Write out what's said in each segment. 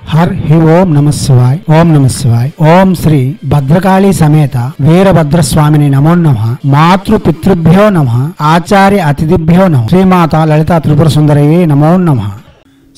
हर ही ओम नमः शिवाय ओम नमः शिवाय ओम श्री भद्रकाली समेत वीरभद्र स्वामिनि नमो नमः मातृ पितृभ्यो नमः आचार्य अतिथिभ्यो नमः श्रीमाता ललिता त्रिपुर सुंदरये नमो नमः।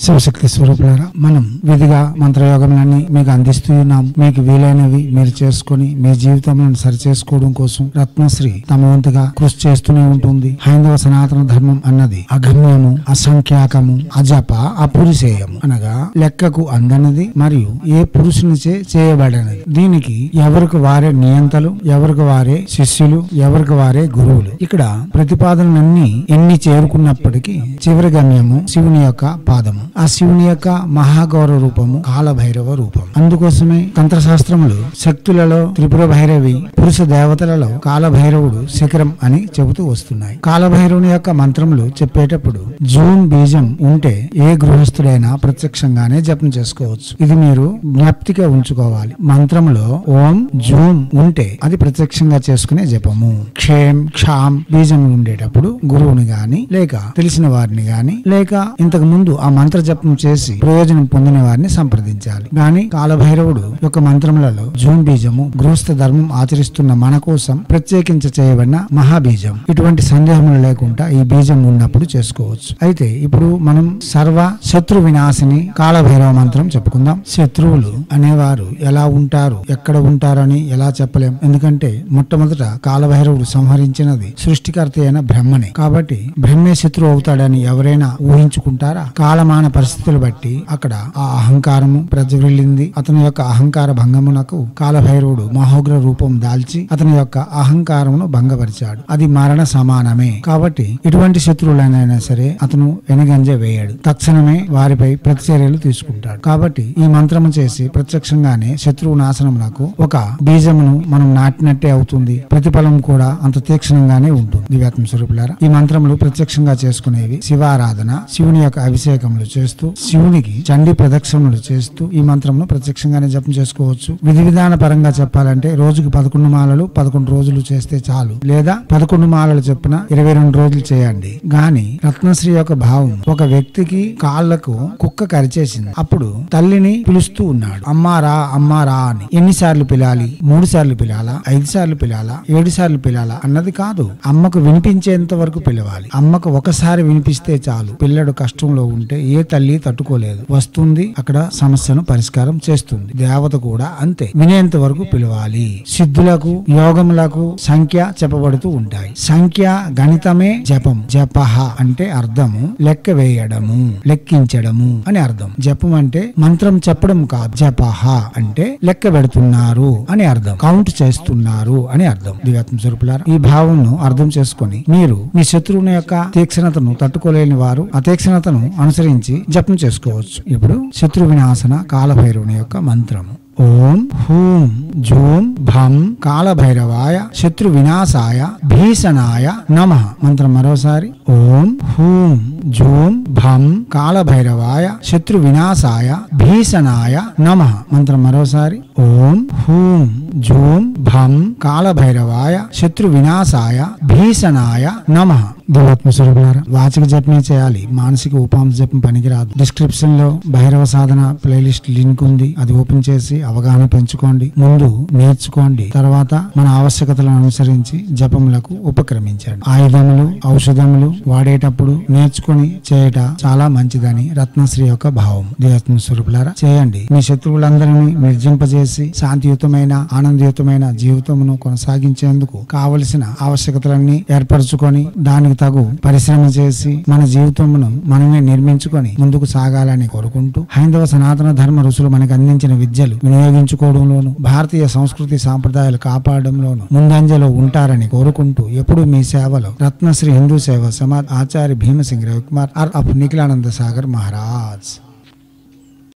శివశక్తి స్వరూపులారా, మనం విధిగా మంత్రయోగములన్నీ మీకు అందిస్తూ ఉన్నాం. మీకు వీలైనవి మీరు చేసుకుని మీ జీవితంలో సరిచేసుకోవడం కోసం రత్నశ్రీ తమ వంతుగా కృషి చేస్తూనే ఉంటుంది. హైందవ సనాతన ధర్మం అన్నది అగమ్యము, అసంఖ్యాకము, అజప, అపురుషేయము అనగా లెక్కకు అందనిది మరియు ఏ పురుషునిచే చేయబడినది. దీనికి ఎవరికి వారే నియంతలు, ఎవరికి వారే శిష్యులు, ఎవరికి వారే గురువులు. ఇక్కడ ప్రతిపాదనలన్నీ ఎన్ని చేరుకున్నప్పటికీ చివరి గమ్యము శివుని యొక్క పాదము. ఆ శివుని యొక్క మహాగౌర రూపము కాలభైరవ రూపం. అందుకోసమే తంత్రశాస్త్రములు శక్తులలో త్రిపుర భైరవి, పురుష దేవతలలో కాలభైరవుడు శిఖరం అని చెబుతూ వస్తున్నాయి. కాలభైరవుని యొక్క మంత్రములు చెప్పేటప్పుడు జూమ్ బీజం ఉంటే ఏ గృహస్థుడైనా ప్రత్యక్షంగానే జపం చేసుకోవచ్చు. ఇది మీరు జ్ఞప్తిగా ఉంచుకోవాలి. మంత్రములో ఓం జూమ్ ఉంటే అది ప్రత్యక్షంగా చేసుకునే జపము. క్షేం క్షాం బీజం ఉండేటప్పుడు గురువుని గాని లేక తెలిసిన వారిని గాని లేక ఇంతకు ముందు ఆ మంత్ర జపం చేసి ప్రయోజనం పొందిన వారిని సంప్రదించాలి. గాని కాలభైరవుడు యొక్క మంత్రములలో జూమ్ బీజము గృహస్థ ధర్మం ఆచరిస్తున్న మన కోసం ప్రత్యేకించి చేయబడిన మహాబీజం. ఇటువంటి సందేహములు లేకుండా ఈ బీజం ఉన్నప్పుడు చేసుకోవచ్చు. అయితే ఇప్పుడు మనం సర్వ శత్రు వినాశిని కాలభైరవ మంత్రం చెప్పుకుందాం. శత్రువులు అనేవారు ఎలా ఉంటారు, ఎక్కడ ఉంటారు అని ఎలా చెప్పలేం. ఎందుకంటే మొట్టమొదట కాలభైరవుడు సంహరించినది సృష్టికర్త అయిన బ్రహ్మనే. కాబట్టి బ్రహ్మే శత్రువు అవుతాడని ఎవరైనా ఊహించుకుంటారా? కాలమాన పరిస్థితులు బట్టి అక్కడ ఆ అహంకారము ప్రజ్వలింది. అతని యొక్క అహంకార భంగమునకు కాలభైరవుడు మహోగ్ర రూపం దాల్చి అతని యొక్క అహంకారమును భంగపరిచాడు. అది మరణ సమానమే. కాబట్టి ఇటువంటి శత్రువులైనా సరే అతను వెనుగంజ వేయడు, తక్షణమే వారిపై ప్రతిచర్యలు తీసుకుంటాడు. కాబట్టి ఈ మంత్రము చేసి ప్రత్యక్షంగానే శత్రువు నాశనమునకు ఒక బీజమును మనం నాటినట్టే అవుతుంది. ప్రతిఫలం కూడా అంత తీక్షణంగానే ఉంటుంది. దివ్యాత్మ స్వరూపులారా, ఈ మంత్రములు ప్రత్యక్షంగా చేసుకునేవి శివారాధన, శివుని యొక్క అభిషేకములు చేస్తూ, శివునికి చండీ ప్రదక్షిణలు చేస్తూ ఈ మంత్రమును ప్రత్యక్షంగానే జపం చేసుకోవచ్చు. విధి విధాన పరంగా చెప్పాలంటే రోజుకి 11 మాలలు 11 రోజులు చేస్తే చాలు, లేదా 11 మాలలు చొప్పున 22 రోజులు చేయండి. గాని రత్నశ్రీ యొక్క భావం, ఒక వ్యక్తికి కాళ్లకు కుక్క కరిచేసింది. అప్పుడు తల్లిని పిలుస్తూ ఉన్నాడు, అమ్మారా అమ్మారా అని. ఎన్నిసార్లు పిలాలి? 3 సార్లు పిలాలా, 5 సార్లు పిలాలా, 7 సార్లు పిలాలా అన్నది కాదు. అమ్మకు వినిపించేంత వరకు పిలవాలి. అమ్మకు ఒకసారి వినిపిస్తే చాలు. పిల్లడు కష్టంలో ఉంటే ఏ తల్లి తట్టుకోలేదు, వస్తుంది, అక్కడ సమస్యను పరిష్కారం చేస్తుంది. దేవత కూడా అంతే, వినేంత వరకు పిలవాలి. సిద్ధులకు యోగములకు సంఖ్య చెప్పబడుతూ ఉంటాయి. సంఖ్య గణితమే జపం. జపహ అంటే అర్థము లెక్క వేయడము, లెక్కించడము అని అర్థం. జపం అంటే మంత్రం చెప్పడం కాదు. జపహ అంటే లెక్క పెడుతున్నారు అని అర్థం, కౌంట్ చేస్తున్నారు అని అర్థం. దివ్యాత్మ స్వరూపులారా, ఈ భావంను అర్థం చేసుకొని మీరు మీ శత్రువుని యొక్క తీక్షణతను తట్టుకోలేని వారు ఆ తీక్షణతను అనుసరించి జపం చేసుకోవచ్చు. ఇప్పుడు శత్రు వినాశన కాలభైరవుని యొక్క మంత్రము. ఓం హూం జూం భం కాలభైరవాయ శత్రు వినాశాయ భీషణాయ నమః. మంత్రం మరోసారి. ఓం హూం జూం భం కాలభైరవాయ శత్రు వినాశాయ భీషణాయ నమః. మంత్రం మరోసారి. ఓం హూం జూం భం కాలభైరవాయ శత్రు వినాశాయ భీషణాయ నమః. దివ్యాత్మ స్వరూపులారా, వాచిక జపమే చేయాలి, మానసిక ఉపాంశ జపం పనికిరాదు. డిస్క్రిప్షన్ లో భైరవ సాధన ప్లేలిస్ట్ లింక్ ఉంది, అది ఓపెన్ చేసి అవగాహన పెంచుకోండి. ముందు నేర్చుకోండి, తర్వాత మన ఆవశ్యకతలను అనుసరించి జపములకు ఉపక్రమించండి. ఆయుధములు, ఔషధములు వాడేటప్పుడు నేర్చుకుని చేయట చాలా మంచిదని రత్నశ్రీ యొక్క భావం. దివ్యాత్మ స్వరూపులారా, చేయండి. మీ శత్రువులందరినీ నిర్జింపజేసి శాంతియుతమైన ఆనందయుతమైన జీవితమును కొనసాగించేందుకు కావలసిన ఆవశ్యకతలన్నీ ఏర్పరచుకొని దానికి తగు పరిశ్రమ చేసి మన జీవితమును మనమే నిర్మించుకొని ముందుకు సాగాలని కోరుకుంటూ, హైందవ సనాతన ధర్మ ఋషులు మనకు అందించిన విద్యలు వినియోగించుకోవడంలోను, భారతీయ సంస్కృతి సాంప్రదాయాలు కాపాడడంలోను ముందంజలో ఉంటారని కోరుకుంటూ, ఎప్పుడు మీ సేవలో రత్నశ్రీ హిందూ సేవ సమాజ్ ఆచార్య భీమసింగ్ రవికుమార్ ఆఫ్ నిఖిలానంద సాగర్ మహారాజ్.